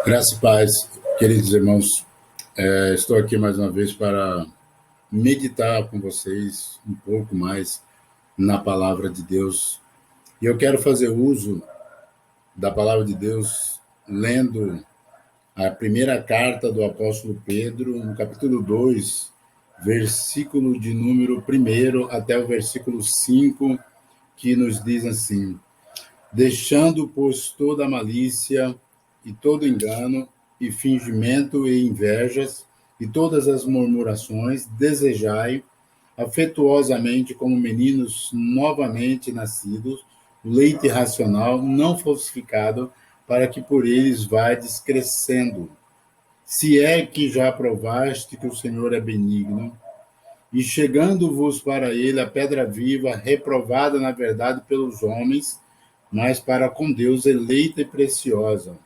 Graças e paz, queridos irmãos. Estou aqui mais uma vez para meditar com vocês um pouco mais na palavra de Deus. E eu quero fazer uso da palavra de Deus lendo a primeira carta do apóstolo Pedro, no capítulo 2, versículo de número 1 até o versículo 5, que nos diz assim: deixando, pois, toda a malícia e todo engano e fingimento e invejas e todas as murmurações, desejai afetuosamente como meninos novamente nascidos, o leite racional não falsificado, para que por eles vades crescendo. Se é que já provaste que o Senhor é benigno, e chegando-vos para ele a pedra viva, reprovada na verdade pelos homens, mas para com Deus eleita e preciosa.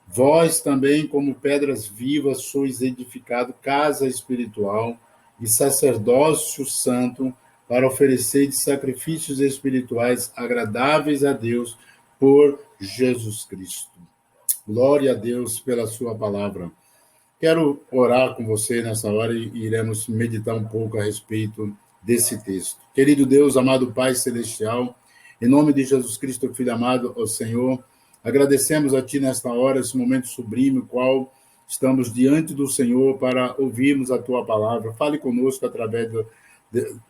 Vós também, como pedras vivas, sois edificado casa espiritual e sacerdócio santo, para oferecer sacrifícios espirituais agradáveis a Deus por Jesus Cristo. Glória a Deus pela sua palavra. Quero orar com você nessa hora e iremos meditar um pouco a respeito desse texto. Querido Deus, amado Pai Celestial, em nome de Jesus Cristo, Filho amado, ao Senhor, agradecemos a Ti nesta hora, esse momento sublime, no qual estamos diante do Senhor para ouvirmos a Tua palavra. Fale conosco através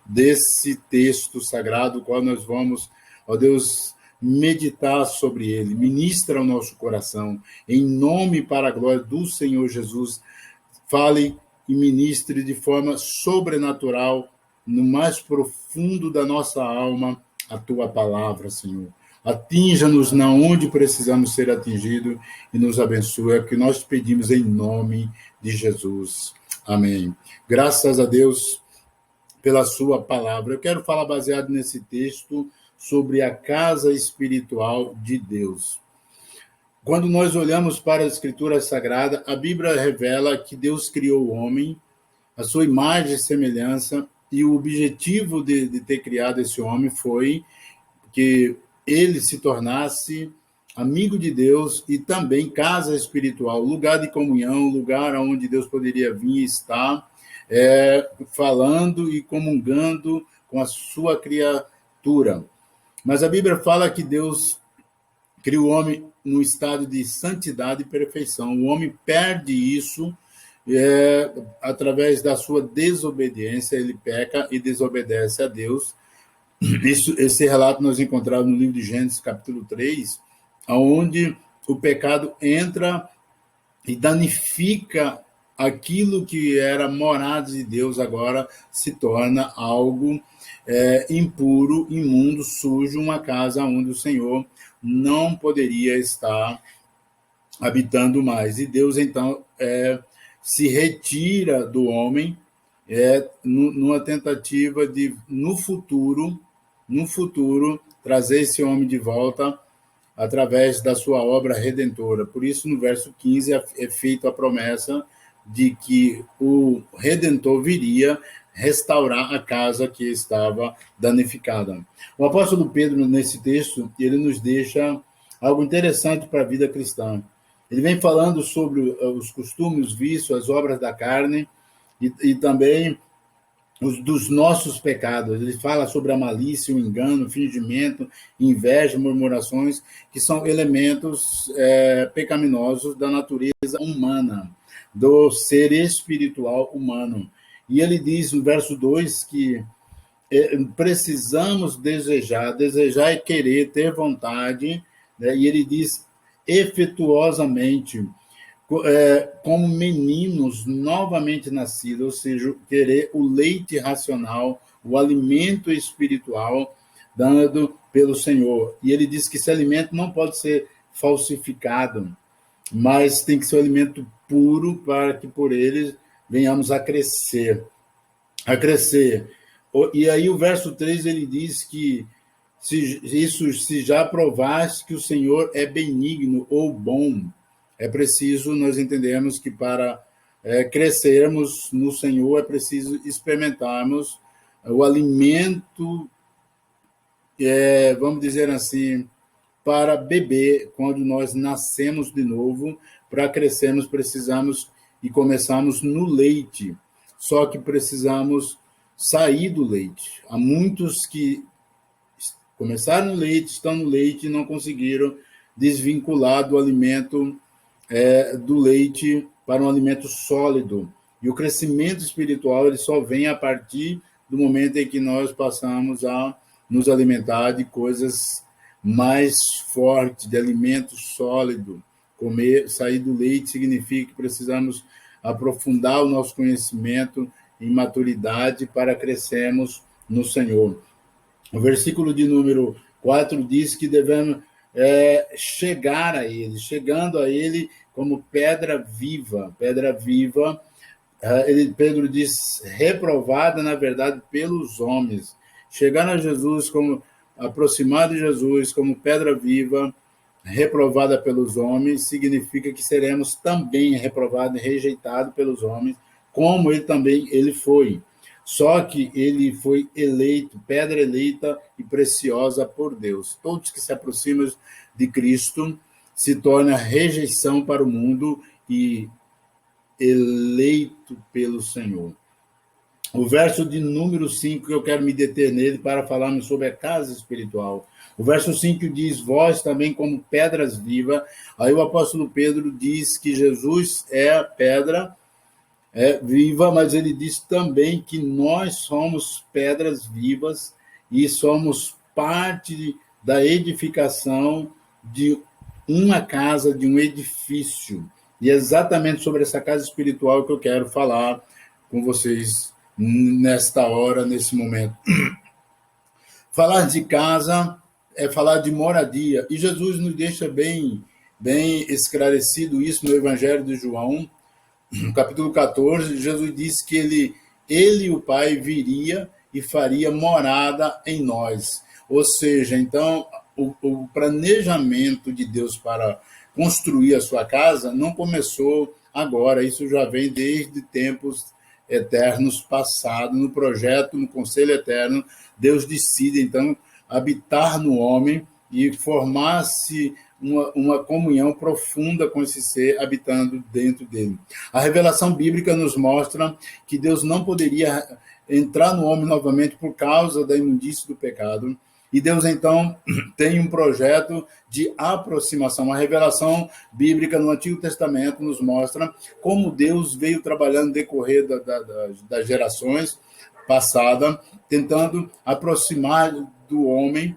desse texto sagrado, qual nós vamos, ó Deus, meditar sobre ele. Ministra o nosso coração, em nome para a glória do Senhor Jesus. Fale e ministre de forma sobrenatural, no mais profundo da nossa alma, a tua palavra, Senhor. Atinja-nos na onde precisamos ser atingidos e nos abençoe. É o que nós pedimos em nome de Jesus. Amém. Graças a Deus pela sua palavra. Eu quero falar baseado nesse texto sobre a casa espiritual de Deus. Quando nós olhamos para a Escritura Sagrada, a Bíblia revela que Deus criou o homem, a sua imagem e semelhança, e o objetivo de ter criado esse homem foi que ele se tornasse amigo de Deus e também casa espiritual, lugar de comunhão, lugar onde Deus poderia vir e estar, falando e comungando com a sua criatura. Mas a Bíblia fala que Deus criou o homem no estado de santidade e perfeição. O homem perde isso através da sua desobediência, ele peca e desobedece a Deus. Esse relato nós encontramos no livro de Gênesis, capítulo 3, onde o pecado entra e danifica aquilo que era morada de Deus, agora se torna algo impuro, imundo, sujo, uma casa onde o Senhor não poderia estar habitando mais. E Deus, então, se retira do homem numa tentativa de, no futuro, trazer esse homem de volta através da sua obra redentora. Por isso, no verso 15, é feita a promessa de que o Redentor viria restaurar a casa que estava danificada. O apóstolo Pedro, nesse texto, ele nos deixa algo interessante para a vida cristã. Ele vem falando sobre os costumes, os vícios, as obras da carne e também dos nossos pecados. Ele fala sobre a malícia, o engano, o fingimento, inveja, murmurações, que são elementos pecaminosos da natureza humana, do ser espiritual humano. E ele diz no verso 2 que precisamos desejar e querer, ter vontade, né? E ele diz efetuosamente, como meninos novamente nascidos, ou seja, querer o leite racional, o alimento espiritual dado pelo Senhor. E ele diz que esse alimento não pode ser falsificado, mas tem que ser um alimento puro para que por ele venhamos a crescer. E aí o verso 3 ele diz que se já provaste que o Senhor é benigno ou bom, é preciso nós entendermos que para crescermos no Senhor é preciso experimentarmos o alimento, vamos dizer assim, para beber quando nós nascemos de novo. Para crescermos, precisamos e começamos no leite. Só que precisamos sair do leite. Há muitos que começaram no leite, estão no leite e não conseguiram desvincular do alimento do leite para um alimento sólido. E o crescimento espiritual ele só vem a partir do momento em que nós passamos a nos alimentar de coisas mais fortes, de alimento sólido. Sair do leite significa que precisamos aprofundar o nosso conhecimento em maturidade para crescermos no Senhor. O versículo de número 4 diz que devemos chegar a Ele, chegando a Ele como pedra viva. Pedra viva, Pedro diz, reprovada, na verdade, pelos homens. Chegar a Jesus, aproximar de Jesus como pedra viva, reprovada pelos homens, significa que seremos também reprovados e rejeitados pelos homens, como ele foi. Só que ele foi eleito, pedra eleita e preciosa por Deus. Todos que se aproximam de Cristo se tornam rejeição para o mundo e eleito pelo Senhor. O verso de número 5, que eu quero me deter nele para falarmos sobre a casa espiritual. O verso 5 diz, vós também como pedras vivas. Aí o apóstolo Pedro diz que Jesus é a pedra viva, mas ele diz também que nós somos pedras vivas e somos parte da edificação de uma casa, de um edifício. E é exatamente sobre essa casa espiritual que eu quero falar com vocês nesta hora, nesse momento. Falar de casa é falar de moradia. E Jesus nos deixa bem esclarecido isso no Evangelho de João, no capítulo 14. Jesus disse que ele e o Pai viria e faria morada em nós. Ou seja, então, o planejamento de Deus para construir a sua casa não começou agora, isso já vem desde tempos eternos passados, no projeto, no conselho eterno. Deus decide, então, habitar no homem e formar-se uma comunhão profunda com esse ser habitando dentro dele. A revelação bíblica nos mostra que Deus não poderia entrar no homem novamente por causa da imundície do pecado. E Deus, então, tem um projeto de aproximação. A revelação bíblica no Antigo Testamento nos mostra como Deus veio trabalhando no decorrer das gerações passadas, tentando aproximar do homem,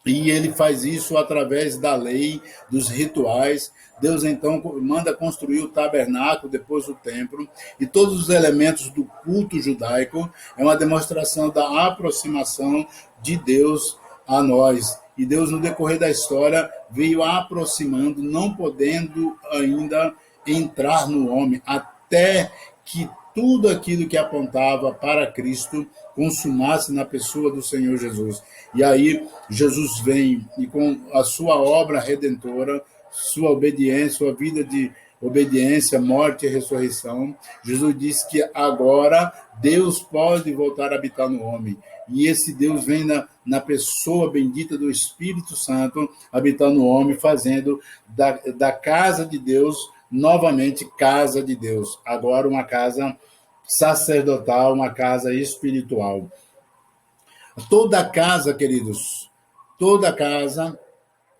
e ele faz isso através da lei, dos rituais. Deus, então, manda construir o tabernáculo, depois o templo, e todos os elementos do culto judaico é uma demonstração da aproximação de Deus a nós. E Deus, no decorrer da história, veio aproximando, não podendo ainda entrar no homem, até que tudo aquilo que apontava para Cristo consumasse na pessoa do Senhor Jesus. E aí Jesus vem e com a sua obra redentora, sua obediência, sua vida de obediência, morte e ressurreição, Jesus disse que agora Deus pode voltar a habitar no homem. E esse Deus vem na pessoa bendita do Espírito Santo habitar no homem, fazendo da casa de Deus novamente casa de Deus. Agora uma casa sacerdotal, uma casa espiritual. Toda casa, queridos, toda casa,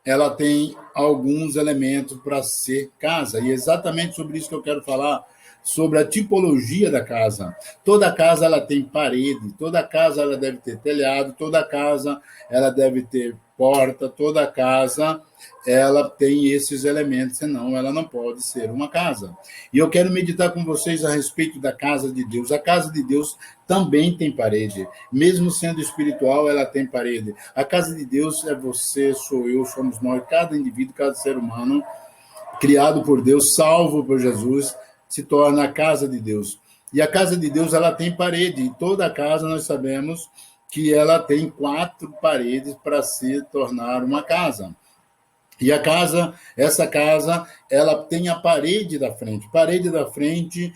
ela tem alguns elementos para ser casa. E é exatamente sobre isso que eu quero falar, sobre a tipologia da casa. Toda casa ela tem parede, toda casa ela deve ter telhado, toda casa ela deve ter porta, toda casa ela tem esses elementos, senão ela não pode ser uma casa. E eu quero meditar com vocês a respeito da casa de Deus. A casa de Deus também tem parede. Mesmo sendo espiritual, ela tem parede. A casa de Deus é você, sou eu, somos nós, cada indivíduo, cada ser humano, criado por Deus, salvo por Jesus, se torna a casa de Deus. E a casa de Deus, ela tem parede. E toda casa, nós sabemos que ela tem 4 paredes para se tornar uma casa. E essa casa, ela tem a parede da frente. Parede da frente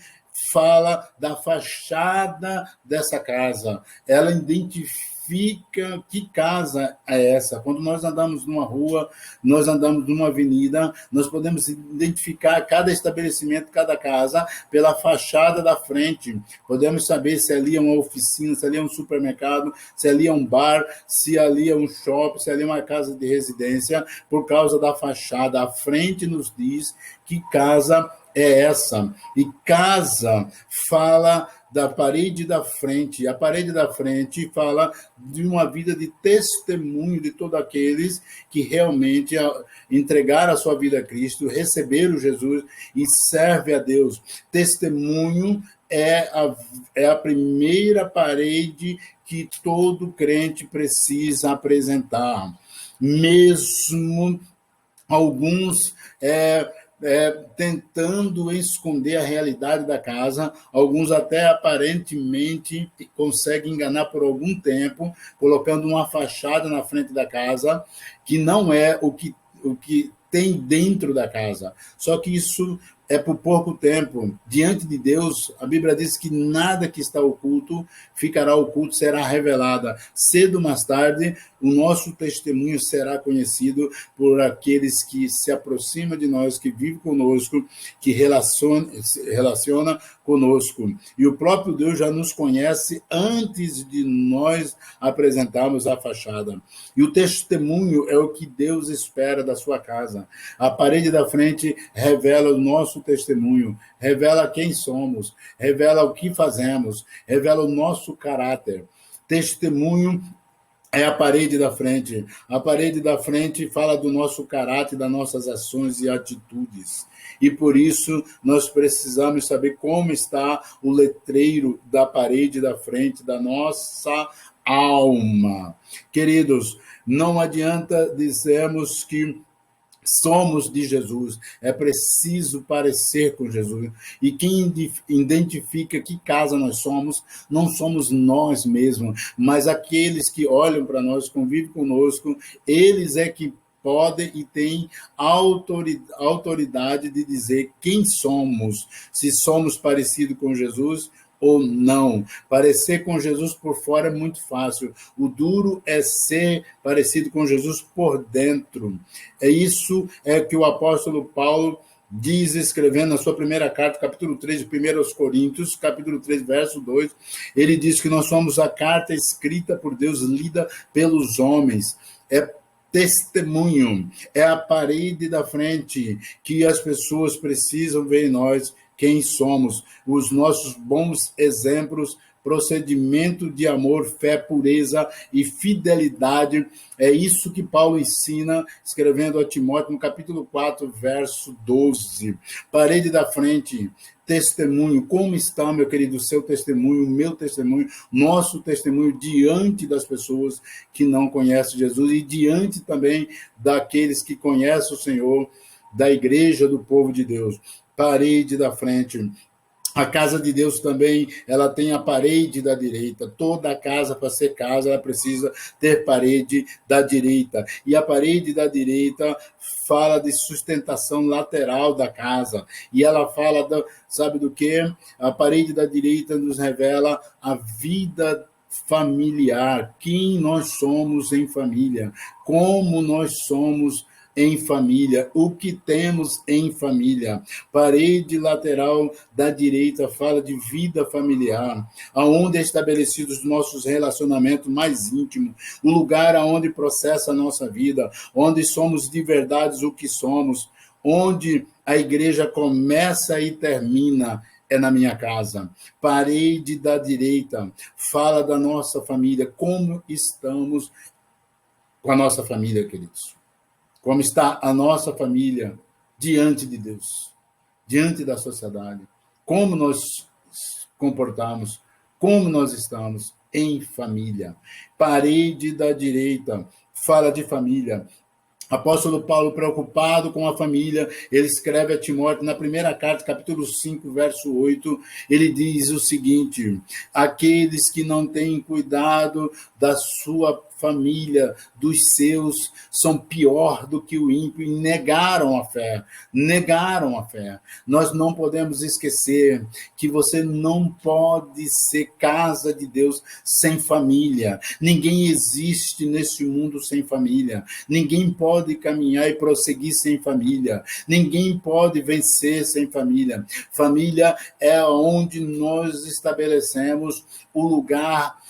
fala da fachada dessa casa. Ela identifica identifica que casa é essa. Quando nós andamos numa rua, nós andamos numa avenida, nós podemos identificar cada estabelecimento, cada casa, pela fachada da frente. Podemos saber se ali é uma oficina, se ali é um supermercado, se ali é um bar, se ali é um shopping, se ali é uma casa de residência, por causa da fachada. A frente nos diz que casa é essa. E casa fala da parede da frente. A parede da frente fala de uma vida de testemunho de todos aqueles que realmente entregaram a sua vida a Cristo, receberam Jesus e servem a Deus. Testemunho é a primeira parede que todo crente precisa apresentar. Mesmo alguns tentando esconder a realidade da casa, alguns até aparentemente conseguem enganar por algum tempo, colocando uma fachada na frente da casa, que não é o que tem dentro da casa. Só que isso é por pouco tempo. Diante de Deus, a Bíblia diz que nada que está oculto ficará oculto, será revelada. Cedo ou mais tarde, o nosso testemunho será conhecido por aqueles que se aproximam de nós, que vivem conosco, que relaciona conosco. E o próprio Deus já nos conhece antes de nós apresentarmos a fachada. E o testemunho é o que Deus espera da sua casa. A parede da frente revela o nosso testemunho, revela quem somos, revela o que fazemos, revela o nosso caráter. Testemunho é a parede da frente. A parede da frente fala do nosso caráter, das nossas ações e atitudes. E por isso nós precisamos saber como está o letreiro da parede da frente da nossa alma. Queridos, não adianta dizermos que somos de Jesus, é preciso parecer com Jesus. E quem identifica que casa nós somos, não somos nós mesmos, mas aqueles que olham para nós, convivem conosco, eles é que podem e têm autoridade de dizer quem somos, se somos parecidos com Jesus ou não. Parecer com Jesus por fora é muito fácil. O duro é ser parecido com Jesus por dentro. É isso que o apóstolo Paulo diz, escrevendo na sua primeira carta, capítulo 3, de 1 Coríntios, capítulo 3, verso 2, ele diz que nós somos a carta escrita por Deus, lida pelos homens. É testemunho, é a parede da frente que as pessoas precisam ver em nós quem somos, os nossos bons exemplos, procedimento de amor, fé, pureza e fidelidade. É isso que Paulo ensina, escrevendo a Timóteo, no capítulo 4, verso 12. Parede da frente, testemunho. Como está, meu querido, o seu testemunho, o meu testemunho, nosso testemunho diante das pessoas que não conhecem Jesus e diante também daqueles que conhecem o Senhor, da igreja, do povo de Deus. Parede da frente. A casa de Deus também, ela tem a parede da direita. Toda a casa, para ser casa, ela precisa ter parede da direita. E a parede da direita fala de sustentação lateral da casa. E ela fala, sabe do quê? A parede da direita nos revela a vida familiar. Quem nós somos em família. Como nós somos em família, o que temos em família. Parede lateral da direita fala de vida familiar, aonde é estabelecidos os nossos relacionamentos mais íntimos, o lugar aonde processa a nossa vida, onde somos de verdade o que somos, onde a igreja começa e termina, é na minha casa. Parede da direita fala da nossa família, como estamos com a nossa família, queridos. Como está a nossa família diante de Deus, diante da sociedade, como nós comportamos, como nós estamos em família. Parede da direita fala de família. Apóstolo Paulo, preocupado com a família, ele escreve a Timóteo, na primeira carta, capítulo 5, verso 8, ele diz o seguinte: aqueles que não têm cuidado da sua família dos seus são pior do que o ímpio e negaram a fé. Negaram a fé. Nós não podemos esquecer que você não pode ser casa de Deus sem família. Ninguém existe nesse mundo sem família. Ninguém pode caminhar e prosseguir sem família. Ninguém pode vencer sem família. Família é onde nós estabelecemos o lugar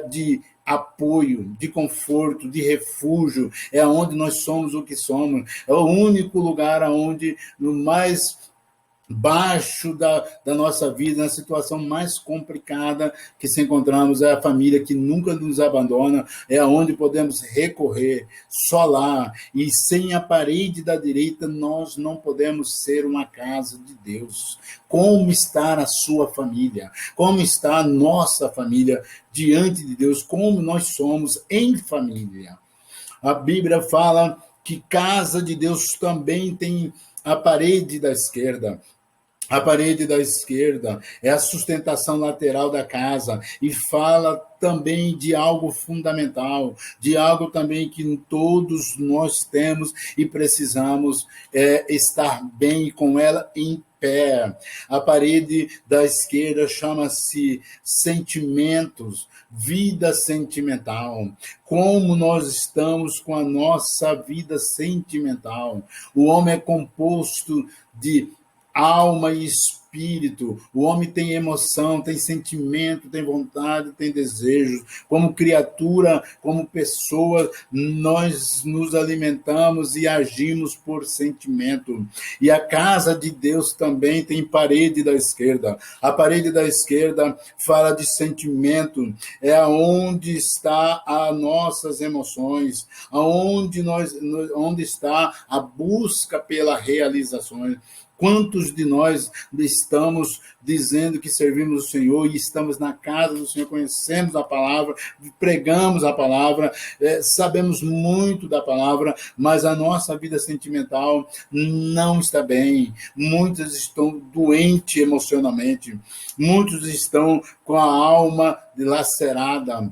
de apoio, de conforto, de refúgio, é onde nós somos o que somos, é o único lugar onde, no mais baixo da nossa vida, na situação mais complicada que se encontramos, é a família que nunca nos abandona, é onde podemos recorrer, só lá, e sem a parede da direita nós não podemos ser uma casa de Deus. Como está a sua família? Como está a nossa família diante de Deus? Como nós somos em família? A Bíblia fala que casa de Deus também tem a parede da esquerda. A parede da esquerda é a sustentação lateral da casa e fala também de algo fundamental, de algo também que todos nós temos e precisamos estar bem com ela em pé. A parede da esquerda chama-se sentimentos, vida sentimental. Como nós estamos com a nossa vida sentimental? O homem é composto de alma e espírito. O homem tem emoção, tem sentimento, tem vontade, tem desejos. Como criatura, como pessoa, nós nos alimentamos e agimos por sentimento. E a casa de Deus também tem parede da esquerda. A parede da esquerda fala de sentimento, é onde está as nossas emoções, onde está a busca pela realização. Quantos de nós estamos dizendo que servimos o Senhor e estamos na casa do Senhor, conhecemos a palavra, pregamos a palavra, sabemos muito da palavra, mas a nossa vida sentimental não está bem. Muitos estão doentes emocionalmente, muitos estão com a alma dilacerada,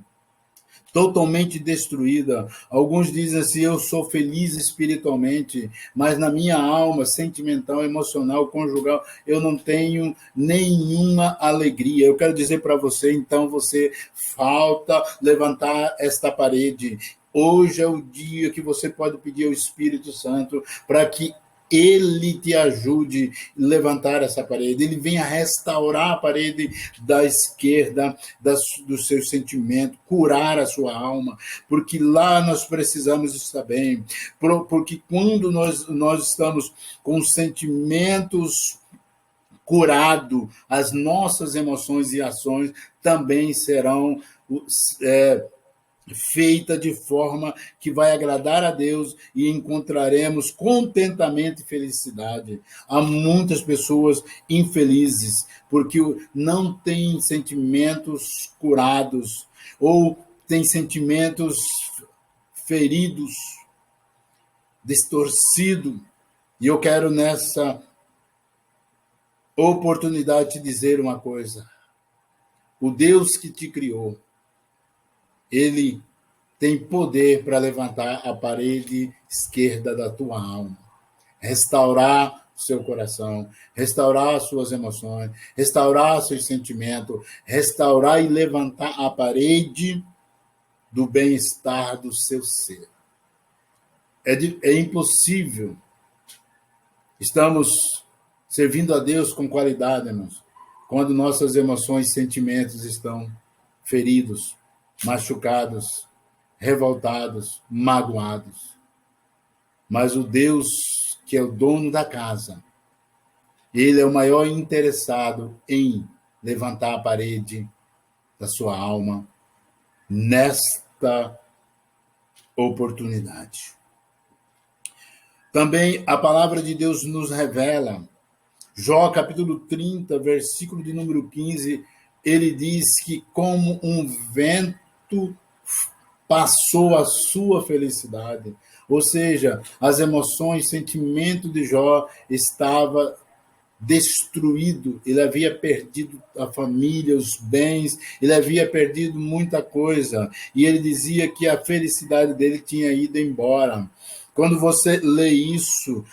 totalmente destruída. Alguns dizem assim, eu sou feliz espiritualmente, mas na minha alma sentimental, emocional, conjugal, eu não tenho nenhuma alegria. Eu quero dizer para você, então, você falta levantar esta parede. Hoje é o dia que você pode pedir ao Espírito Santo para que ele te ajude a levantar essa parede, ele venha restaurar a parede da esquerda, do seu sentimento, curar a sua alma, porque lá nós precisamos estar bem, porque quando nós estamos com sentimentos curados, as nossas emoções e ações também serão feita de forma que vai agradar a Deus e encontraremos contentamento e felicidade. Há muitas pessoas infelizes porque não têm sentimentos curados ou têm sentimentos feridos, distorcidos. E eu quero nessa oportunidade te dizer uma coisa. O Deus que te criou, ele tem poder para levantar a parede esquerda da tua alma, restaurar o seu coração, restaurar as suas emoções, restaurar seus sentimentos, restaurar e levantar a parede do bem-estar do seu ser. É impossível. Estamos servindo a Deus com qualidade, irmãos, quando nossas emoções e sentimentos estão feridos, machucados, revoltados, magoados. Mas o Deus que é o dono da casa, ele é o maior interessado em levantar a parede da sua alma nesta oportunidade. Também a palavra de Deus nos revela, Jó capítulo 30, versículo de número 15, ele diz que como um vento passou a sua felicidade. Ou seja, as emoções, sentimento de Jó estava destruído, ele havia perdido a família, os bens, ele havia perdido muita coisa, e ele dizia que a felicidade dele tinha ido embora. Quando você lê isso,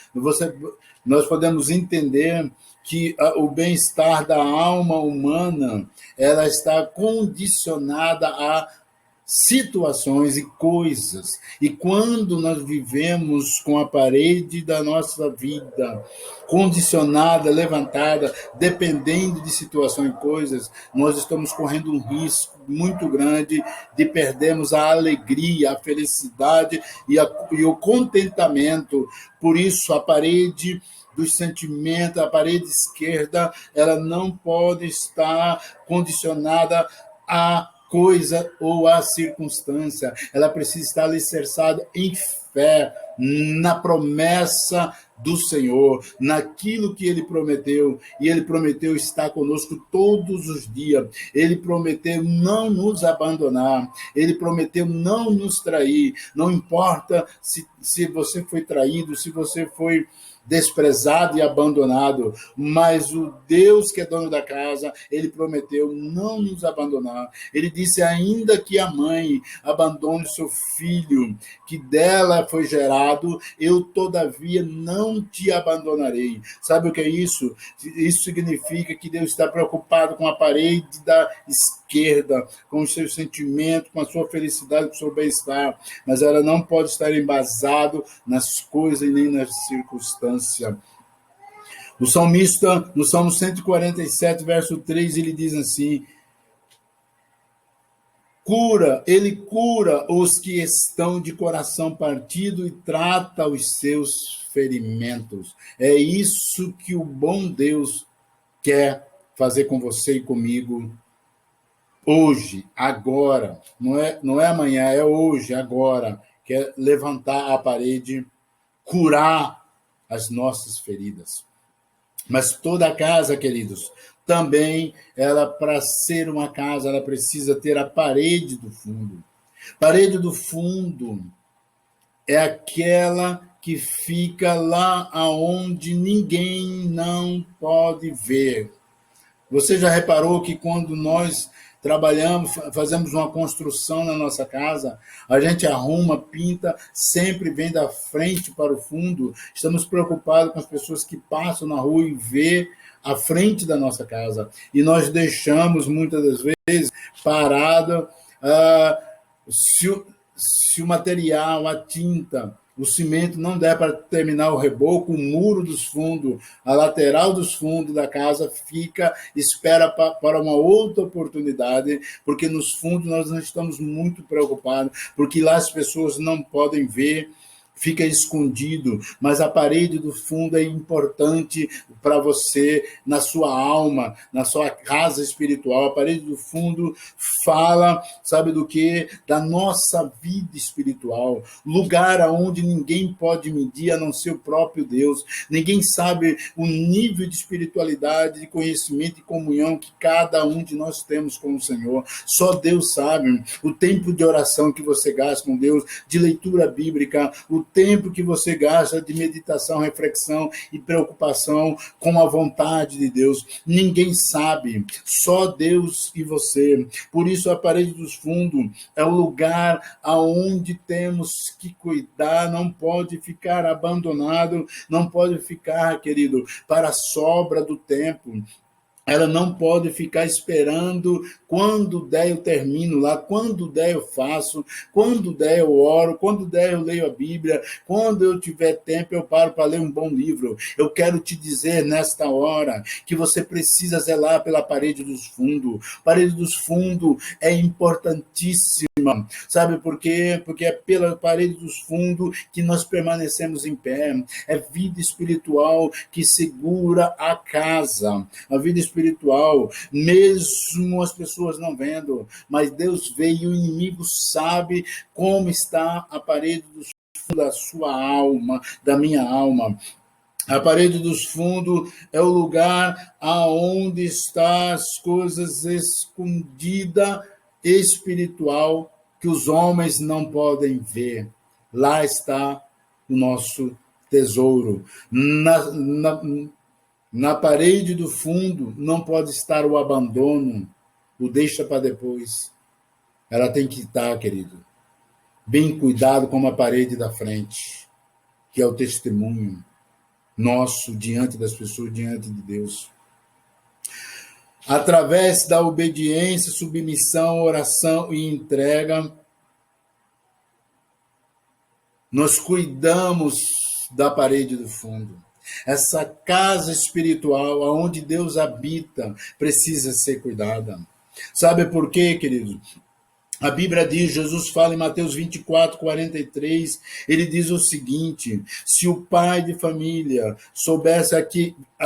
nós podemos entender que o bem-estar da alma humana, ela está condicionada a situações e coisas. E quando nós vivemos com a parede da nossa vida condicionada, levantada, dependendo de situações e coisas, nós estamos correndo um risco muito grande de perdermos a alegria, a felicidade e o contentamento. Por isso, a parede dos sentimentos, a parede esquerda, ela não pode estar condicionada a coisa ou a circunstância. Ela precisa estar alicerçada em fé, na promessa do Senhor, naquilo que ele prometeu, e ele prometeu estar conosco todos os dias, ele prometeu não nos abandonar, ele prometeu não nos trair, não importa se você foi traído, se você foi desprezado e abandonado, mas o Deus que é dono da casa, ele prometeu não nos abandonar. Ele disse, ainda que a mãe abandone seu filho, que dela foi gerado, eu todavia não te abandonarei. Sabe o que é isso? Isso significa que Deus está preocupado com a parede da esquerda, com os seus sentimentos, com a sua felicidade, com o seu bem-estar, mas ela não pode estar embasado nas coisas e nem nas circunstâncias. O salmista, no Salmo 147, verso 3, ele diz assim, ele cura os que estão de coração partido e trata os seus ferimentos. É isso que o bom Deus quer fazer com você e comigo hoje, agora. Não é amanhã, é hoje, agora. Quer levantar a parede, curar as nossas feridas. Mas toda a casa, queridos, também, ela, para ser uma casa, ela precisa ter a parede do fundo. Parede do fundo é aquela que fica lá aonde ninguém não pode ver. Você já reparou que quando nós trabalhamos, fazemos uma construção na nossa casa, a gente arruma, pinta, sempre vem da frente para o fundo. Estamos preocupados com as pessoas que passam na rua e vê a frente da nossa casa. E nós deixamos, muitas das vezes, parada, se o material, a tinta, o cimento não der para terminar o reboco, o muro dos fundos, a lateral dos fundos da casa espera para uma outra oportunidade, porque nos fundos nós não estamos muito preocupados, porque lá as pessoas não podem ver, fica escondido, mas a parede do fundo é importante para você, na sua alma, na sua casa espiritual. A parede do fundo fala, sabe do quê? Da nossa vida espiritual, lugar aonde ninguém pode medir a não ser o próprio Deus. Ninguém sabe o nível de espiritualidade, de conhecimento e comunhão que cada um de nós temos com o Senhor. Só Deus sabe o tempo de oração que você gasta com Deus, de leitura bíblica, o tempo que você gasta de meditação, reflexão e preocupação com a vontade de Deus. Ninguém sabe, só Deus e você. Por isso, a parede dos fundos é o lugar aonde temos que cuidar, não pode ficar abandonado, não pode ficar, querido, para a sobra do tempo. Ela não pode ficar esperando quando der eu termino lá, quando der eu faço, quando der eu oro, quando der eu leio a Bíblia, quando eu tiver tempo eu paro para ler um bom livro. Eu quero te dizer nesta hora que você precisa zelar pela parede dos fundos. Parede dos fundos é importantíssima. Sabe por quê? Porque é pela parede dos fundos que nós permanecemos em pé. É vida espiritual que segura a casa. A vida espiritual, mesmo as pessoas não vendo, mas Deus vê e o inimigo sabe como está a parede dos fundos da sua alma, da minha alma. A parede dos fundos é o lugar aonde estão as coisas escondidas espiritual que os homens não podem ver. Lá está o nosso tesouro. Na parede do fundo não pode estar o abandono, o deixa para depois. Ela tem que estar, querido, bem cuidado como a parede da frente, que é o testemunho nosso diante das pessoas, diante de Deus. Através da obediência, submissão, oração e entrega, nós cuidamos da parede do fundo. Essa casa espiritual, onde Deus habita, precisa ser cuidada. Sabe por quê, querido? A Bíblia diz, Jesus fala em Mateus 24, 43, ele diz o seguinte: se o pai de família soubesse a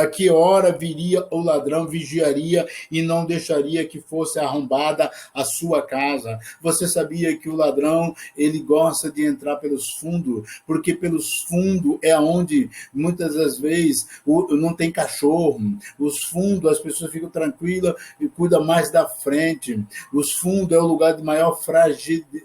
que hora viria o ladrão, vigiaria e não deixaria que fosse arrombada a sua casa. Você sabia que o ladrão, ele gosta de entrar pelos fundos, porque pelos fundos é onde, muitas das vezes, não tem cachorro. Os fundos, as pessoas ficam tranquilas e cuidam mais da frente. Os fundos é o lugar de maior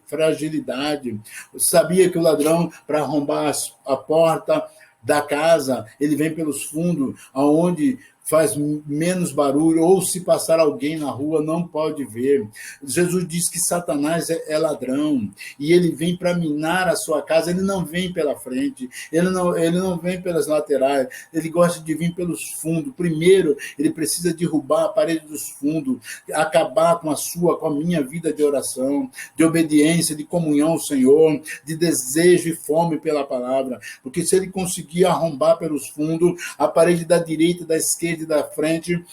fragilidade. Sabia que o ladrão, para arrombar a porta da casa, ele vem pelos fundos, aonde faz menos barulho, ou se passar alguém na rua, não pode ver. Jesus diz que Satanás é ladrão, e ele vem para minar a sua casa, ele não vem pela frente, ele não vem pelas laterais, ele gosta de vir pelos fundos. Primeiro, ele precisa derrubar a parede dos fundos, acabar com a minha vida de oração, de obediência, de comunhão ao Senhor, de desejo e fome pela palavra, porque se ele conseguir arrombar pelos fundos, a parede da direita, da esquerda e da frente,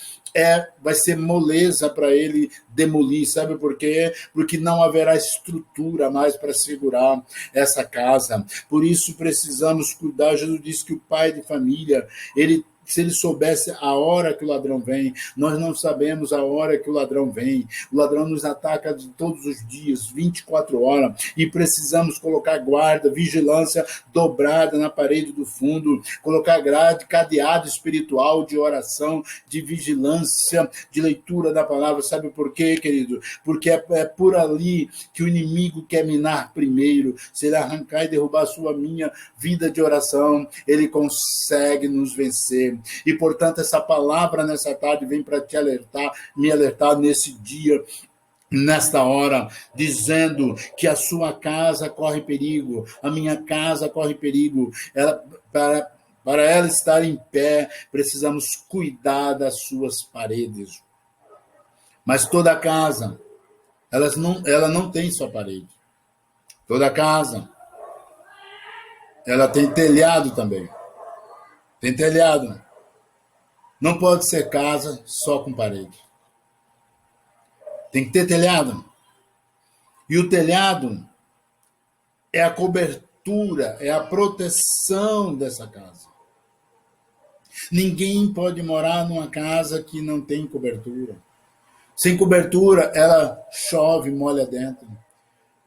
vai ser moleza para ele demolir. Sabe por quê? Porque não haverá estrutura mais para segurar essa casa. Por isso precisamos cuidar. Jesus disse que o pai de família, se ele soubesse a hora que o ladrão vem, nós não sabemos a hora que o ladrão vem. O ladrão nos ataca de todos os dias, 24 horas, e precisamos colocar guarda, vigilância dobrada na parede do fundo, colocar grade, cadeado espiritual de oração, de vigilância, de leitura da palavra. Sabe por quê, querido? Porque é por ali que o inimigo quer minar primeiro. Se ele arrancar e derrubar a minha vida de oração, ele consegue nos vencer. E, portanto, essa palavra nessa tarde vem para te alertar, me alertar nesse dia, nesta hora, dizendo que a sua casa corre perigo, a minha casa corre perigo. Para ela estar em pé, precisamos cuidar das suas paredes. Mas toda casa, ela não tem só parede. Toda casa, ela tem telhado também. Tem telhado. Não pode ser casa só com parede. Tem que ter telhado. E o telhado é a cobertura, é a proteção dessa casa. Ninguém pode morar numa casa que não tem cobertura. Sem cobertura, ela chove, molha dentro.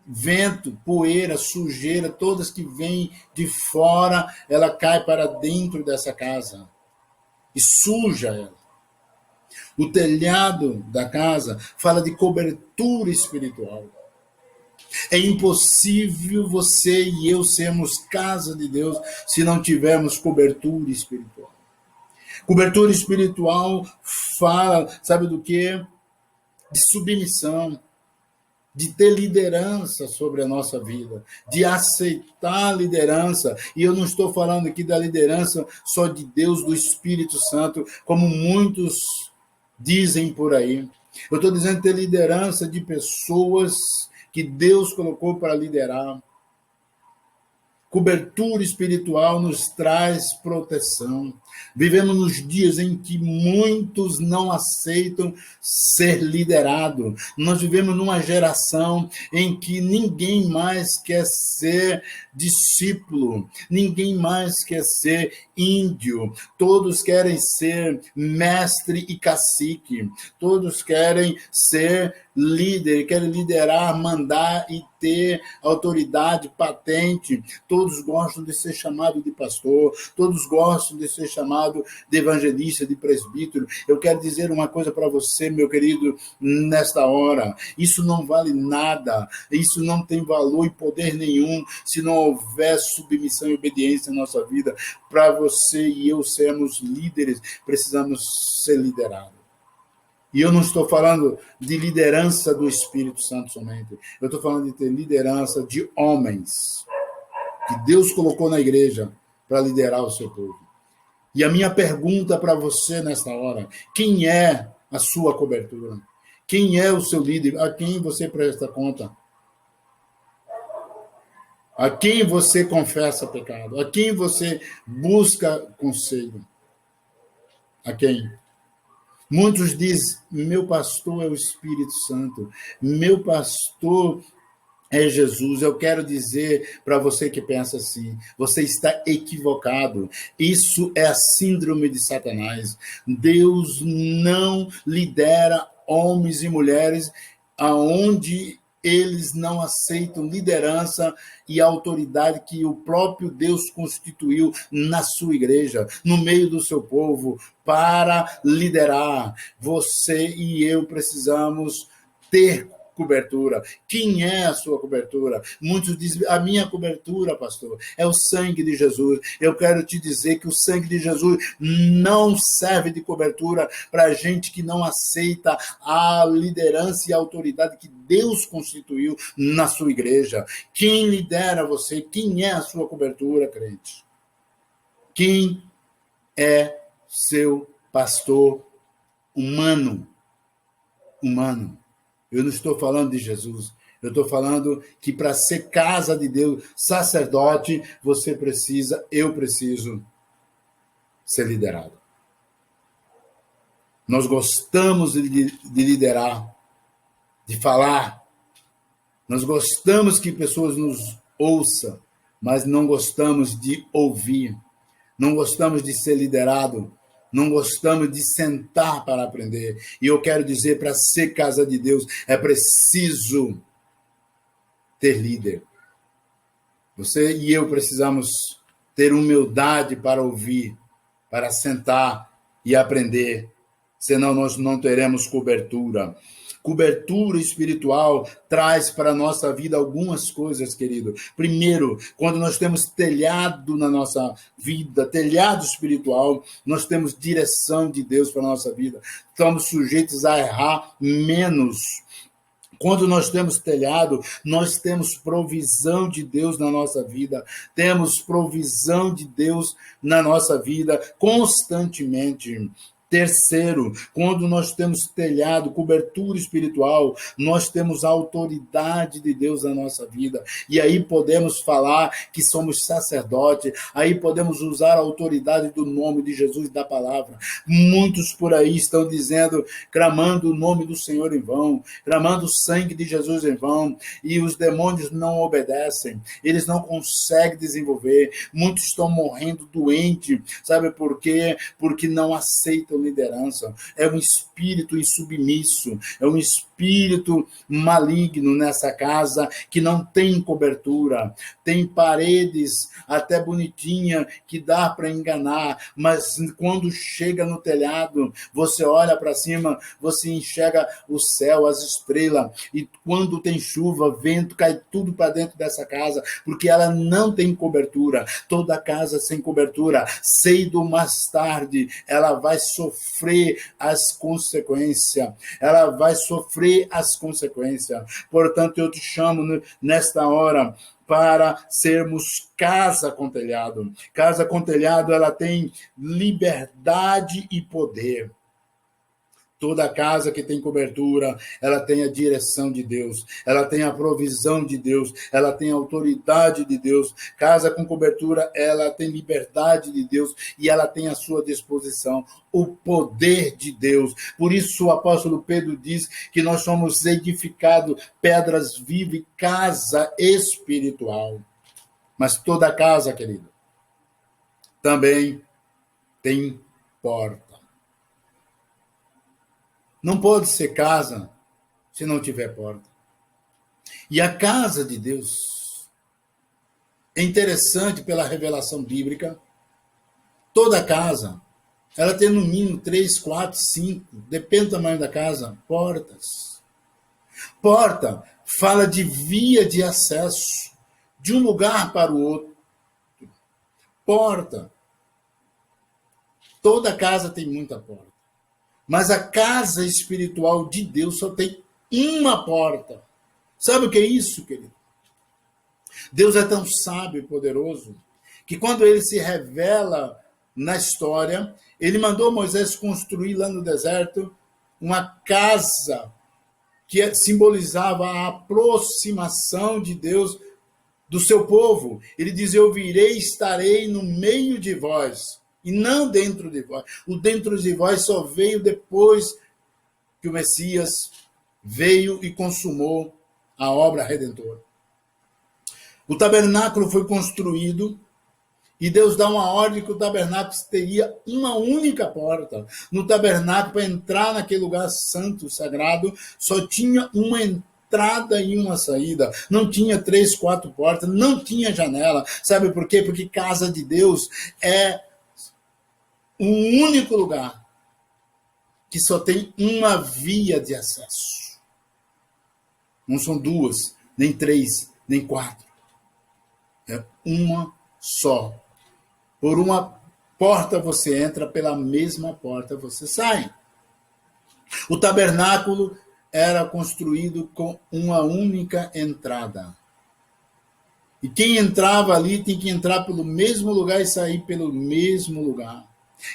Vento, poeira, sujeira, todas que vêm de fora, ela cai para dentro dessa casa e suja ela. O telhado da casa fala de cobertura espiritual. É impossível você e eu sermos casa de Deus se não tivermos cobertura espiritual. Cobertura espiritual fala, sabe do quê? De submissão, de ter liderança sobre a nossa vida, de aceitar a liderança. E eu não estou falando aqui da liderança só de Deus, do Espírito Santo, como muitos dizem por aí. Eu estou dizendo ter liderança de pessoas que Deus colocou para liderar. Cobertura espiritual nos traz proteção. Vivemos nos dias em que muitos não aceitam ser liderado. Nós vivemos numa geração em que ninguém mais quer ser discípulo, ninguém mais quer ser índio. Todos querem ser mestre e cacique. Todos querem ser líder, quer liderar, mandar e ter autoridade patente. Todos gostam de ser chamado de pastor, todos gostam de ser chamado de evangelista, de presbítero. Eu quero dizer uma coisa para você, meu querido, nesta hora. Isso não vale nada, isso não tem valor e poder nenhum se não houver submissão e obediência na nossa vida. Para você e eu sermos líderes, precisamos ser liderados. E eu não estou falando de liderança do Espírito Santo somente. Eu estou falando de ter liderança de homens que Deus colocou na igreja para liderar o seu povo. E a minha pergunta para você nesta hora: quem é a sua cobertura? Quem é o seu líder? A quem você presta conta? A quem você confessa pecado? A quem você busca conselho? A quem? Muitos dizem, meu pastor é o Espírito Santo, meu pastor é Jesus. Eu quero dizer para você que pensa assim, você está equivocado. Isso é a síndrome de Satanás. Deus não lidera homens e mulheres aonde eles não aceitam liderança e autoridade que o próprio Deus constituiu na sua igreja, no meio do seu povo, para liderar. Você e eu precisamos ter cobertura. Quem é a sua cobertura? Muitos dizem, a minha cobertura, pastor, é o sangue de Jesus. Eu quero te dizer que o sangue de Jesus não serve de cobertura para gente que não aceita a liderança e a autoridade que Deus constituiu na sua igreja. Quem lidera você? Quem é a sua cobertura, crente? Quem é seu pastor humano? Humano. Eu não estou falando de Jesus. Eu estou falando que para ser casa de Deus, sacerdote, você precisa, eu preciso ser liderado. Nós gostamos de liderar, de falar. Nós gostamos que pessoas nos ouçam, mas não gostamos de ouvir. Não gostamos de ser liderado. Não gostamos de sentar para aprender. E eu quero dizer, para ser casa de Deus, é preciso ter líder. Você e eu precisamos ter humildade para ouvir, para sentar e aprender. Senão nós não teremos cobertura. Cobertura espiritual traz para a nossa vida algumas coisas, querido. Primeiro, quando nós temos telhado na nossa vida, telhado espiritual, nós temos direção de Deus para a nossa vida. Estamos sujeitos a errar menos. Quando nós temos telhado, nós temos provisão de Deus na nossa vida. Temos provisão de Deus na nossa vida constantemente. Terceiro, quando nós temos telhado, cobertura espiritual, nós temos a autoridade de Deus na nossa vida. E aí podemos falar que somos sacerdote, aí podemos usar a autoridade do nome de Jesus e da palavra. Muitos por aí estão dizendo, clamando o nome do Senhor em vão, clamando o sangue de Jesus em vão, e os demônios não obedecem, eles não conseguem desenvolver. Muitos estão morrendo doentes, sabe por quê? Porque não aceitam liderança. É um espírito insubmisso, é um espírito maligno nessa casa que não tem cobertura. Tem paredes até bonitinha que dá para enganar, mas quando chega no telhado, você olha para cima, você enxerga o céu, as estrelas, e quando tem chuva, vento, cai tudo para dentro dessa casa, porque ela não tem cobertura. Toda casa sem cobertura, cedo ou mais tarde, ela vai sofrer as consequências. Ela vai sofrer as consequências. Portanto, eu te chamo nesta hora para sermos casa com telhado. Casa com telhado, ela tem liberdade e poder. Toda casa que tem cobertura, ela tem a direção de Deus, ela tem a provisão de Deus, ela tem a autoridade de Deus. Casa com cobertura, ela tem liberdade de Deus e ela tem à sua disposição o poder de Deus. Por isso o apóstolo Pedro diz que nós somos edificados, pedras vivas, casa espiritual. Mas toda casa, querido, também tem porta. Não pode ser casa se não tiver porta. E a casa de Deus é interessante pela revelação bíblica. Toda casa, ela tem no mínimo 3, 4, 5, depende do tamanho da casa, portas. Porta fala de via de acesso, de um lugar para o outro. Porta. Toda casa tem muita porta. Mas a casa espiritual de Deus só tem uma porta. Sabe o que é isso, querido? Deus é tão sábio e poderoso que quando ele se revela na história, ele mandou Moisés construir lá no deserto uma casa que simbolizava a aproximação de Deus do seu povo. Ele diz: eu virei e estarei no meio de vós, e não dentro de vós. O dentro de vós só veio depois que o Messias veio e consumou a obra redentora. O tabernáculo foi construído e Deus dá uma ordem que o tabernáculo teria uma única porta. No tabernáculo, para entrar naquele lugar santo, sagrado, só tinha uma entrada e uma saída. Não tinha 3, 4 portas, não tinha janela. Sabe por quê? Porque casa de Deus é um único lugar que só tem uma via de acesso. Não são 2, nem 3, nem 4. É uma só. Por uma porta você entra, pela mesma porta você sai. O tabernáculo era construído com uma única entrada. E quem entrava ali tem que entrar pelo mesmo lugar e sair pelo mesmo lugar.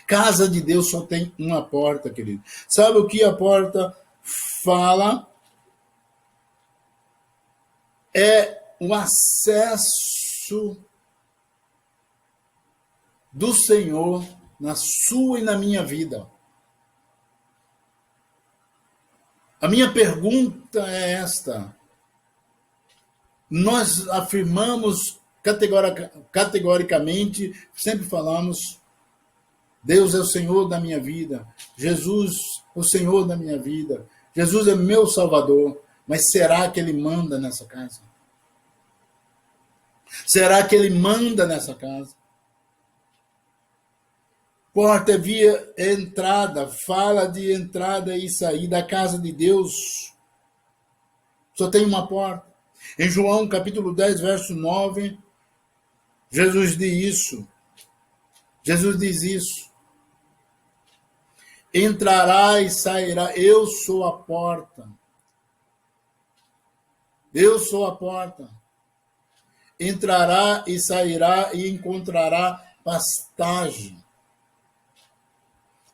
Casa de Deus só tem uma porta, querido. Sabe o que a porta fala? É o acesso do Senhor na sua e na minha vida. A minha pergunta é esta. Nós afirmamos categoricamente, sempre falamos, Deus é o Senhor da minha vida, Jesus é o Senhor da minha vida, Jesus é meu Salvador, mas será que Ele manda nessa casa? Será que Ele manda nessa casa? Porta é via entrada, fala de entrada e saída. Da casa de Deus só tem uma porta. Em João capítulo 10, verso 9, Jesus diz isso. Jesus diz isso. Entrará e sairá. Eu sou a porta. Eu sou a porta. Entrará e sairá e encontrará pastagem.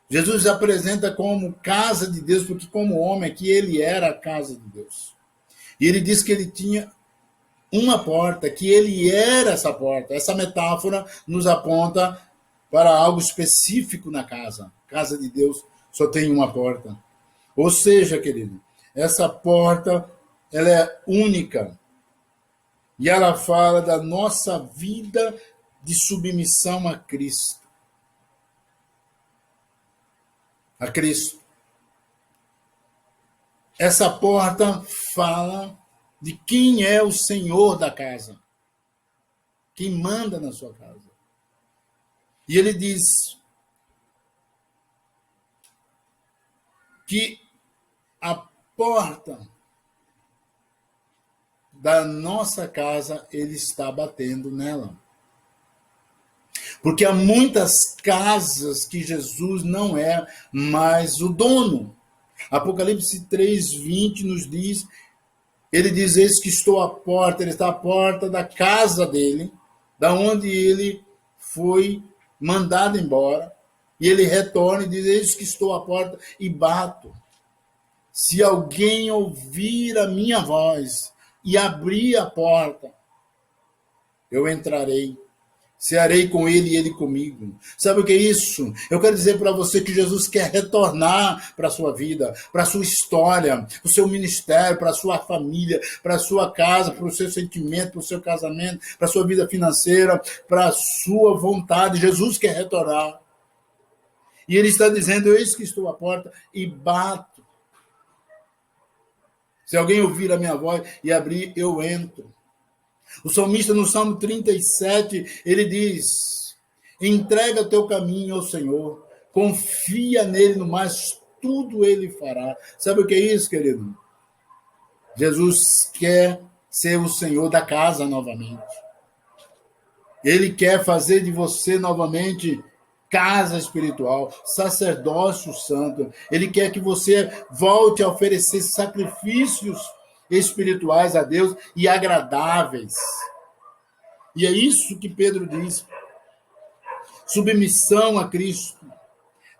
Jesus se apresenta como casa de Deus, porque como homem aqui ele era a casa de Deus. E ele diz que ele tinha uma porta, que ele era essa porta. Essa metáfora nos aponta para algo específico na casa. Casa de Deus só tem uma porta. Ou seja, querido, essa porta ela é única. E ela fala da nossa vida de submissão a Cristo. A Cristo. Essa porta fala de quem é o Senhor da casa. Quem manda na sua casa. E ele diz que a porta da nossa casa, ele está batendo nela. Porque há muitas casas que Jesus não é mais o dono. Apocalipse 3:20 nos diz, ele diz, eis que estou à porta, ele está à porta da casa dele, da onde ele foi mandado embora, e ele retorna e diz, eis que estou à porta e bato. Se alguém ouvir a minha voz e abrir a porta, eu entrarei. Cearei com ele e ele comigo. Sabe o que é isso? Eu quero dizer para você que Jesus quer retornar para a sua vida, para a sua história, para o seu ministério, para a sua família, para a sua casa, para o seu sentimento, para o seu casamento, para a sua vida financeira, para a sua vontade. Jesus quer retornar. E ele está dizendo, eis que estou à porta e bato. Se alguém ouvir a minha voz e abrir, eu entro. O salmista, no Salmo 37, ele diz: entrega o teu caminho ao Senhor, confia nele no mais, tudo ele fará. Sabe o que é isso, querido? Jesus quer ser o Senhor da casa novamente. Ele quer fazer de você novamente casa espiritual, sacerdócio santo. Ele quer que você volte a oferecer sacrifícios espirituais a Deus e agradáveis. E é isso que Pedro diz. Submissão a Cristo.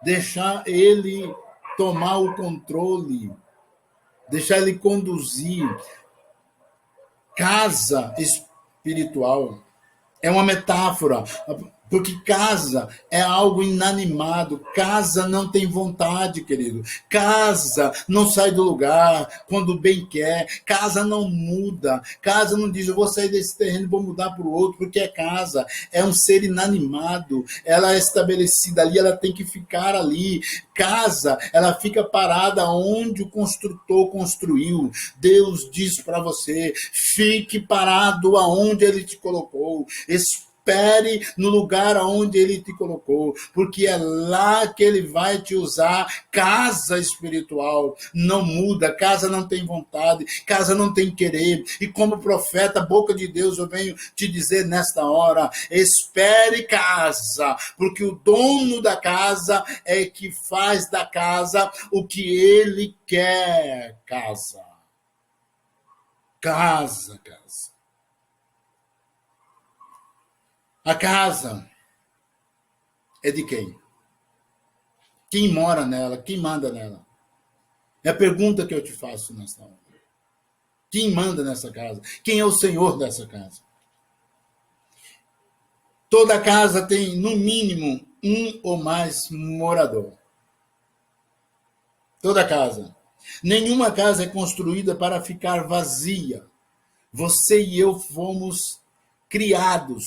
Deixar ele tomar o controle. Deixar ele conduzir. Casa espiritual. É uma metáfora, porque casa é algo inanimado, casa não tem vontade, querido, casa não sai do lugar quando bem quer, casa não muda, casa não diz, eu vou sair desse terreno e vou mudar para o outro, porque é casa, é um ser inanimado, ela é estabelecida ali, ela tem que ficar ali, casa, ela fica parada onde o construtor construiu. Deus diz para você, fique parado aonde ele te colocou, espere no lugar onde ele te colocou, porque é lá que ele vai te usar. Casa espiritual não muda, casa não tem vontade, casa não tem querer. E como profeta, boca de Deus, eu venho te dizer nesta hora, espere casa, porque o dono da casa é que faz da casa o que ele quer. Casa. A casa é de quem? Quem mora nela? Quem manda nela? É a pergunta que eu te faço nesta hora. Quem manda nessa casa? Quem é o senhor dessa casa? Toda casa tem, no mínimo, um ou mais morador. Toda casa. Nenhuma casa é construída para ficar vazia. Você e eu fomos criados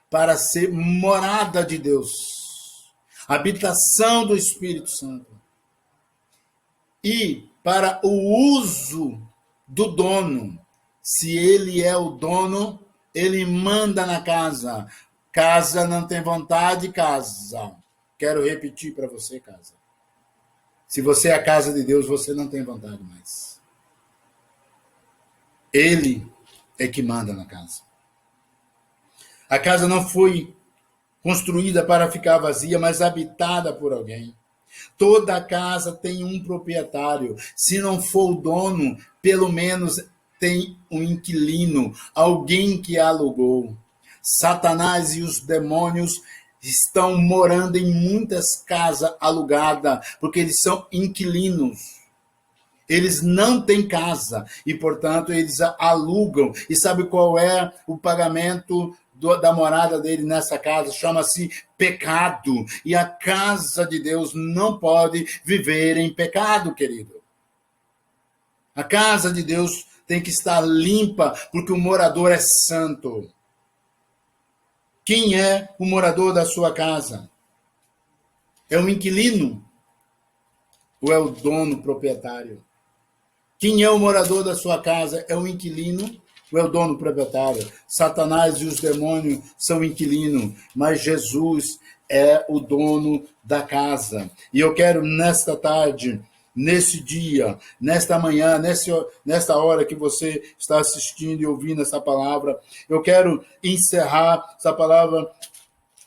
para ser morada de Deus, habitação do Espírito Santo. E para o uso do dono, se ele é o dono, ele manda na casa. Casa não tem vontade, casa. Quero repetir para você, casa. Se você é a casa de Deus, você não tem vontade mais. Ele é que manda na casa. A casa não foi construída para ficar vazia, mas habitada por alguém. Toda casa tem um proprietário. Se não for o dono, pelo menos tem um inquilino, alguém que alugou. Satanás e os demônios estão morando em muitas casas alugadas, porque eles são inquilinos. Eles não têm casa e, portanto, eles alugam. E sabe qual é o pagamento da morada dele nessa casa? Chama-se pecado. E a casa de Deus não pode viver em pecado, querido. A casa de Deus tem que estar limpa, porque o morador é santo. Quem é o morador da sua casa? É o inquilino? Ou é o dono proprietário? Quem é o morador da sua casa? É o inquilino ou é o dono proprietário? Satanás e os demônios são inquilino, mas Jesus é o dono da casa. E eu quero nesta tarde, nesse dia, nesta manhã, nesta hora que você está assistindo e ouvindo essa palavra, eu quero encerrar essa palavra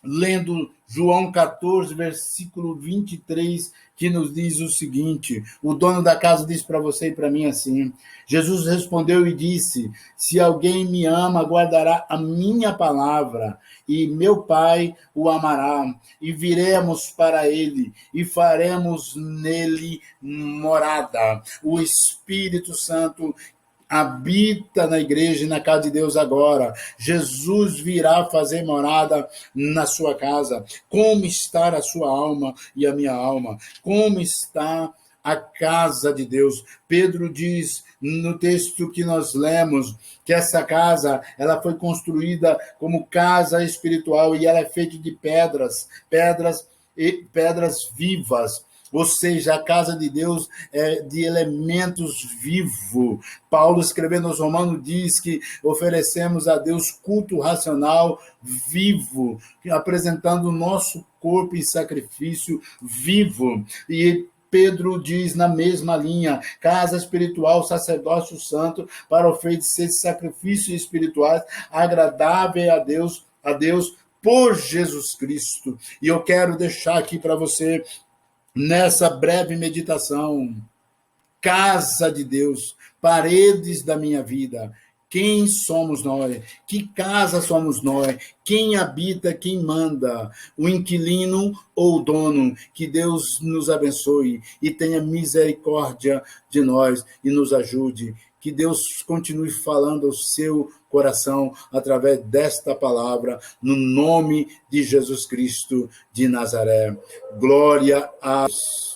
lendo João 14, versículo 23, que nos diz o seguinte: o dono da casa disse para você e para mim assim: Jesus respondeu e disse, se alguém me ama, guardará a minha palavra, e meu Pai o amará, e viremos para ele, e faremos nele morada. O Espírito Santo habita na igreja e na casa de Deus agora. Jesus virá fazer morada na sua casa. Como está a sua alma e a minha alma? Como está a casa de Deus? Pedro diz no texto que nós lemos que essa casa, ela foi construída como casa espiritual e ela é feita de pedras vivas. ou seja, a casa de Deus é de elementos vivos. Paulo, escrevendo aos Romanos, diz que oferecemos a Deus culto racional vivo, apresentando o nosso corpo em sacrifício vivo. E Pedro diz na mesma linha: casa espiritual, sacerdócio santo, para oferecer sacrifícios espirituais agradáveis a Deus por Jesus Cristo. E eu quero deixar aqui para você, nessa breve meditação: casa de Deus, paredes da minha vida. Quem somos nós? Que casa somos nós? Quem habita, quem manda? O inquilino ou o dono? Que Deus nos abençoe e tenha misericórdia de nós e nos ajude. Que Deus continue falando ao seu coração através desta palavra, no nome de Jesus Cristo de Nazaré. Glória a Deus.